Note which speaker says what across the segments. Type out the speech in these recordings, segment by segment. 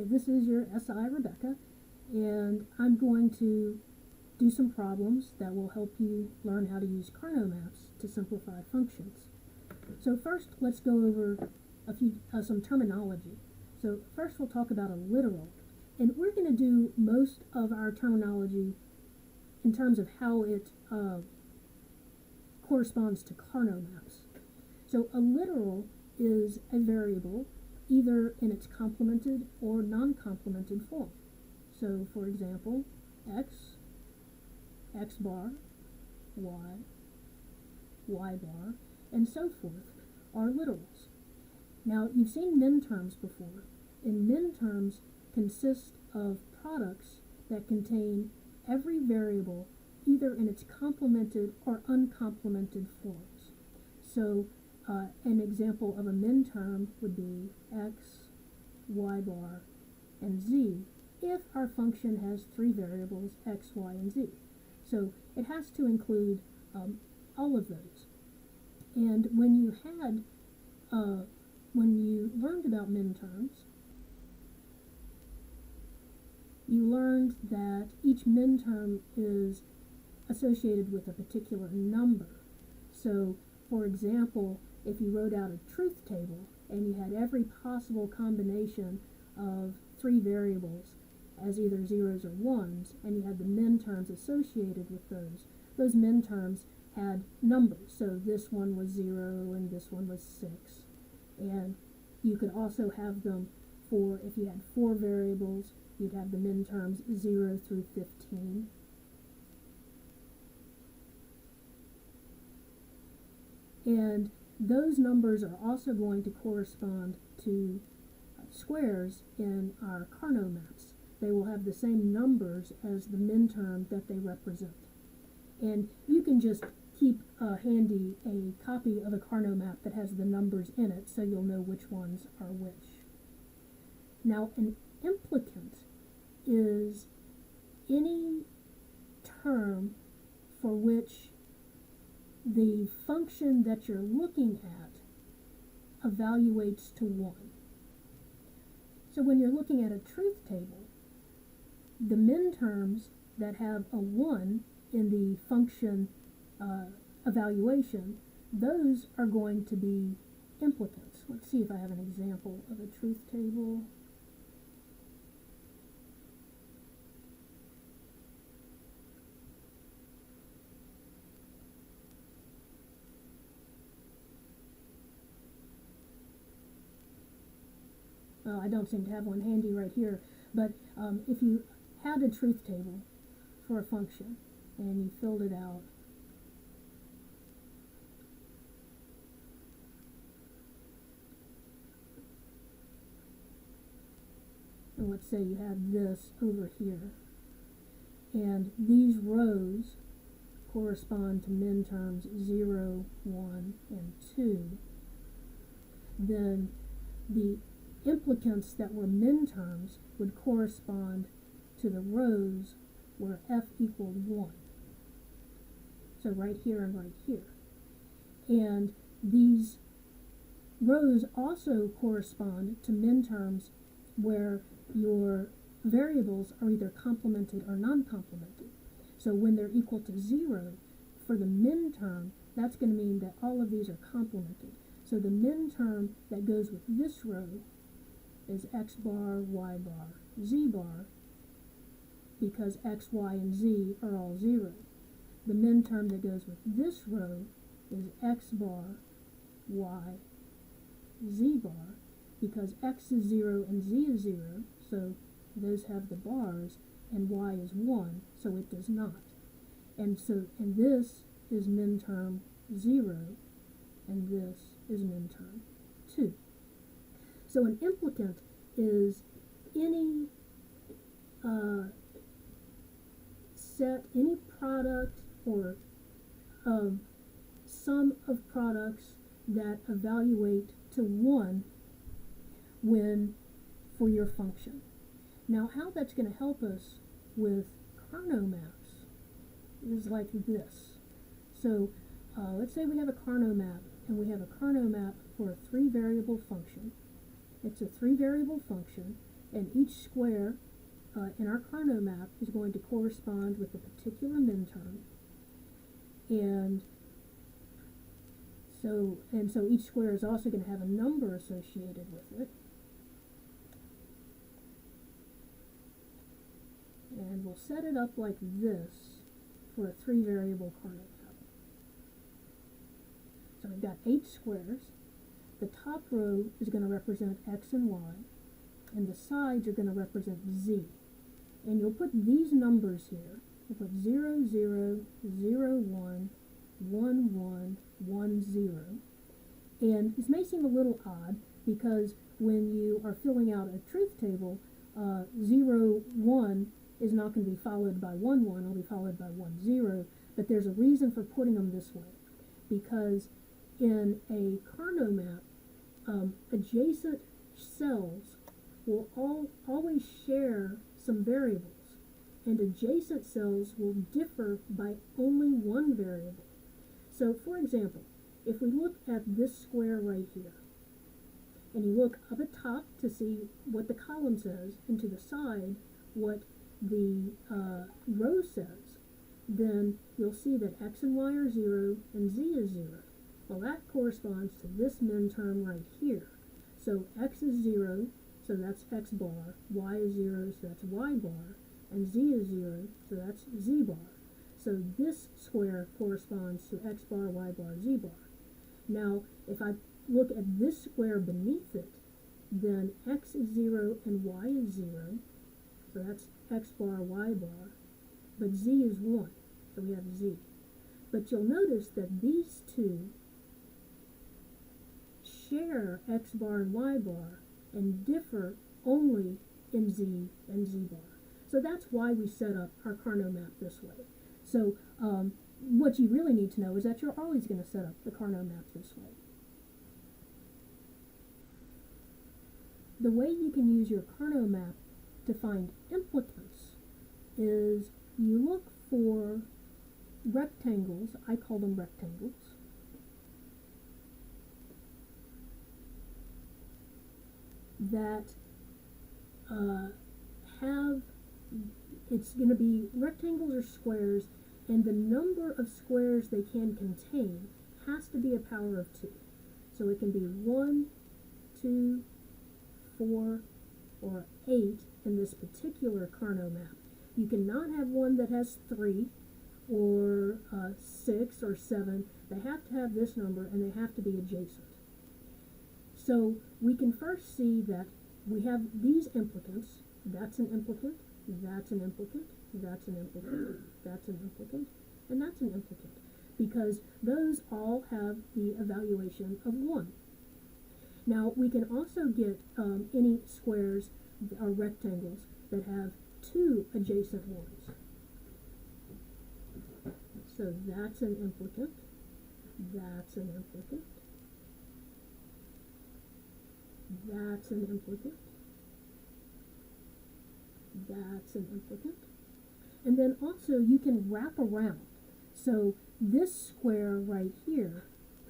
Speaker 1: Hi, this is your SI Rebecca, and I'm going to do some problems that will help you learn how to use Karnaugh maps to simplify functions. So first, let's go over some terminology. So first we'll talk about a literal, and we're going to do most of our terminology in terms of how it corresponds to Karnaugh maps. So a literal is a variable either in its complemented or non-complemented form. So for example, x bar, y bar, and so forth are literals. Now you've seen min terms before, and min terms consist of products that contain every variable either in its complemented or uncomplemented forms. So an example of a min term would be x, y bar, and z if our function has three variables x, y, and z. So it has to include all of those. And when you learned about min terms, you learned that each min term is associated with a particular number. So, for example, if you wrote out a truth table and you had every possible combination of three variables as either zeros or ones, and you had the min terms associated with those min terms had numbers. So this one was 0 and this one was 6. And you could also have them for, if you had four variables, you'd have the min terms 0 through 15. And those numbers are also going to correspond to squares in our Karnaugh maps. They will have the same numbers as the min term that they represent. And you can just keep handy a copy of a Karnaugh map that has the numbers in it so you'll know which ones are which. Now, an implicant is any term for which the function that you're looking at evaluates to 1. So when you're looking at a truth table, the min terms that have a 1 in the function evaluation, those are going to be implicants. Let's see if I have an example of a truth table. I don't seem to have one handy right here, but if you had a truth table for a function and you filled it out, and let's say you had this over here, and these rows correspond to min terms 0, 1, and 2, then the implicants that were min terms would correspond to the rows where f equaled 1. So right here and right here. And these rows also correspond to min terms where your variables are either complemented or non-complemented. So when they're equal to 0, for the min term, that's going to mean that all of these are complemented. So the min term that goes with this row is x bar, y bar, z bar, because x, y, and z are all 0. The min term that goes with this row is x bar, y, z bar, because x is 0 and z is 0, so those have the bars, and y is 1, so it does not. And this is min term 0, and this is min term 2. So an implicant is any any product or sum of products that evaluate to 1 for your function. Now how that's going to help us with Karnaugh maps is like this. So let's say we have a Karnaugh map, and we have a Karnaugh map for a 3-variable function. It's a 3-variable function, And each square in our Karnaugh map is going to correspond with a particular minterm. And so each square is also going to have a number associated with it. And we'll set it up like this for a 3-variable Karnaugh map. So we've got 8 squares. The top row is going to represent x and y, and the sides are going to represent z. And you'll put these numbers here. You'll put 0, 0, 0, 1, 1, 1, 1, 0. And this may seem a little odd because when you are filling out a truth table, 0, 1 is not going to be followed by 1, 1. It'll be followed by 1, 0. But there's a reason for putting them this way. Because in a Karnaugh map, adjacent cells will always share some variables, and adjacent cells will differ by only one variable. So, for example, if we look at this square right here, and you look up at top to see what the column says, and to the side what the row says, then you'll see that x and y are 0 and z is 0. Well, that corresponds to this minterm right here. So x is 0, so that's x bar, y is 0, so that's y bar, and z is 0, so that's z bar. So this square corresponds to x bar, y bar, z bar. Now, if I look at this square beneath it, then x is 0 and y is 0, so that's x bar, y bar, but z is 1, so we have z. But you'll notice that these two share x bar and y bar and differ only in z and z bar. So that's why we set up our Karnaugh map this way. So what you really need to know is that you're always going to set up the Karnaugh map this way. The way you can use your Karnaugh map to find implicants is you look for rectangles, I call them rectangles, that it's going to be rectangles or squares, and the number of squares they can contain has to be a power of 2. So it can be 1, 2, 4, or 8 in this particular Karnaugh map. You cannot have one that has 3 or 6 or 7. They have to have this number, and they have to be adjacent. So we can first see that we have these implicants. That's an implicant, that's an implicant, that's an implicant, that's an implicant, and that's an implicant, because those all have the evaluation of 1. Now we can also get any squares or rectangles that have 2 adjacent ones. So that's an implicant, that's an implicant, that's an implicant, that's an implicant. And then also you can wrap around. So this square right here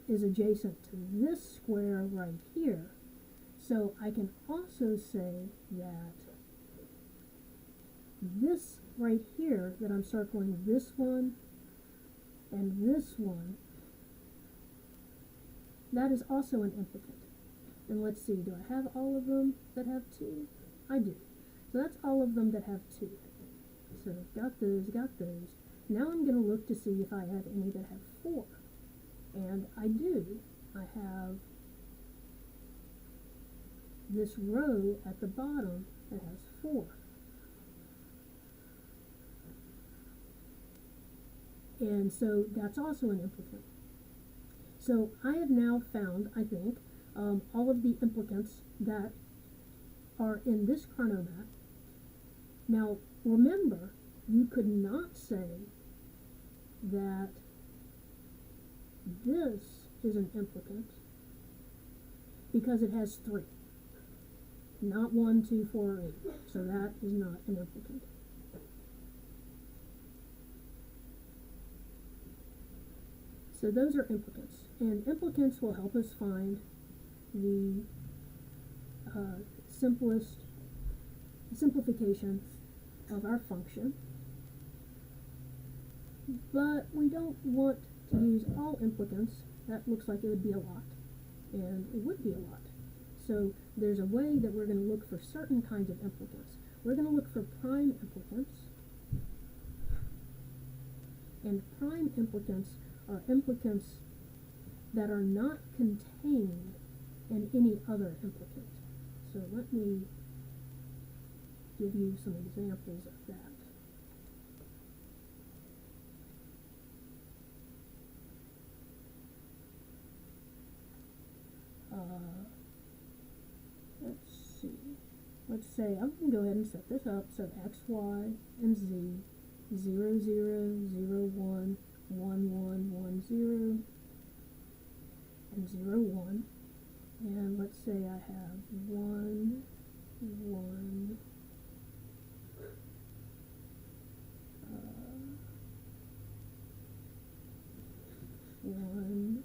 Speaker 1: is adjacent to this square right here. So I can also say that this right here that I'm circling, this one and this one, that is also an implicant. And let's see, do I have all of them that have 2? I do. So that's all of them that have 2. So got those, got those. Now I'm going to look to see if I have any that have 4. And I do. I have this row at the bottom that has 4. And so that's also an implicant. So I have now found, I think, all of the implicants that are in this Karnaugh map. Now, remember, you could not say that this is an implicant because it has 3. Not 1, 2, 4, or 8. So that is not an implicant. So those are implicants. And implicants will help us find the simplest simplification of our function, but we don't want to use all implicants. That looks like it would be a lot, and it would be a lot. So there's a way that we're going to look for certain kinds of implicants. We're going to look for prime implicants, and prime implicants are implicants that are not contained in any other implicant. So let me give you some examples of that. Let's see. Let's say I'm going to go ahead and set this up. So x, y, and z, 0, 0, 0, 1, 1, 1, 1, 0, and 0, 1. And let's say I have 1, 1, 1, 1,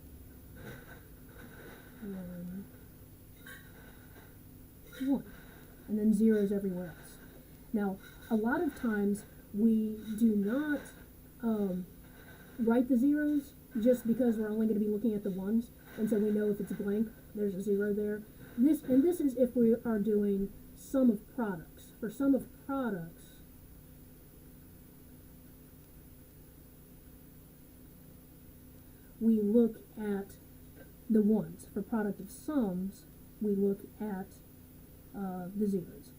Speaker 1: 1, and then zeros everywhere else. Now, a lot of times we do not write the zeros just because we're only going to be looking at the ones, and so we know if it's blank, there's a zero there. This is if we are doing sum of products. For sum of products, we look at the ones. For product of sums, we look at the zeros.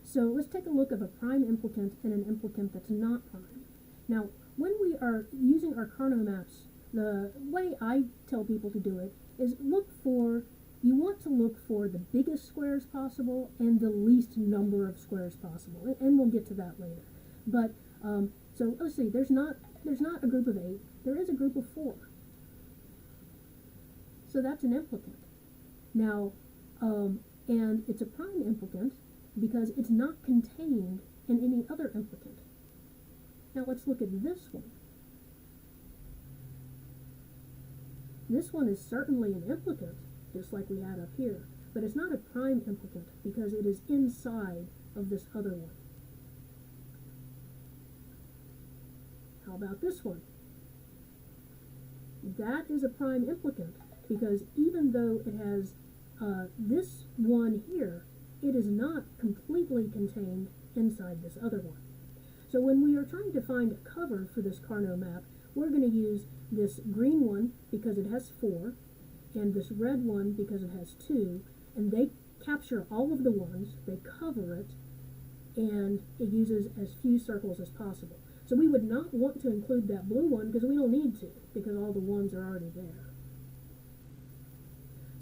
Speaker 1: So let's take a look at a prime implicant and an implicant that's not prime. Now, when we are using our Karnaugh maps, the way I tell people to do it is you want to look for the biggest squares possible and the least number of squares possible, and we'll get to that later. But so let's see, there's not a group of 8, there is a group of 4. So that's an implicant. Now, and it's a prime implicant because it's not contained in any other implicant. Now let's look at this one. This one is certainly an implicant, just like we had up here, but it's not a prime implicant because it is inside of this other one. How about this one? That is a prime implicant because even though it has this one here, it is not completely contained inside this other one. So when we are trying to find a cover for this Karnaugh map, we're going to use this green one because it has 4, and this red one because it has 2, and they capture all of the ones, they cover it, and it uses as few circles as possible. So we would not want to include that blue one because we don't need to, because all the ones are already there.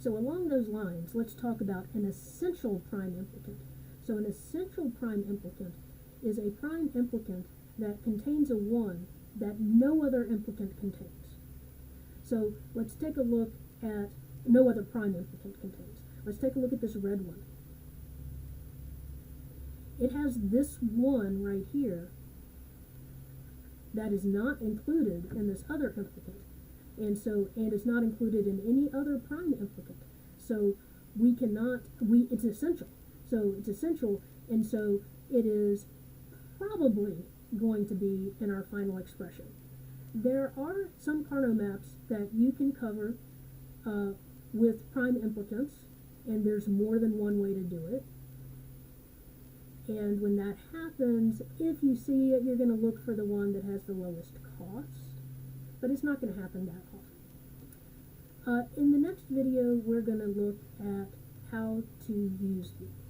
Speaker 1: So along those lines, let's talk about an essential prime implicant. So an essential prime implicant is a prime implicant that contains a 1 that no other implicant contains. So let's take a look at no other prime implicant contains. Let's take a look at this red one. It has this 1 right here that is not included in this other implicant. And it's not included in any other prime implicant. So it's essential. So it's essential, and so it is probably going to be in our final expression. There are some Karnaugh maps that you can cover with prime implicants, and there's more than one way to do it. And when that happens, if you see it, you're going to look for the one that has the lowest cost, but it's not going to happen that often. In the next video, we're going to look at how to use these.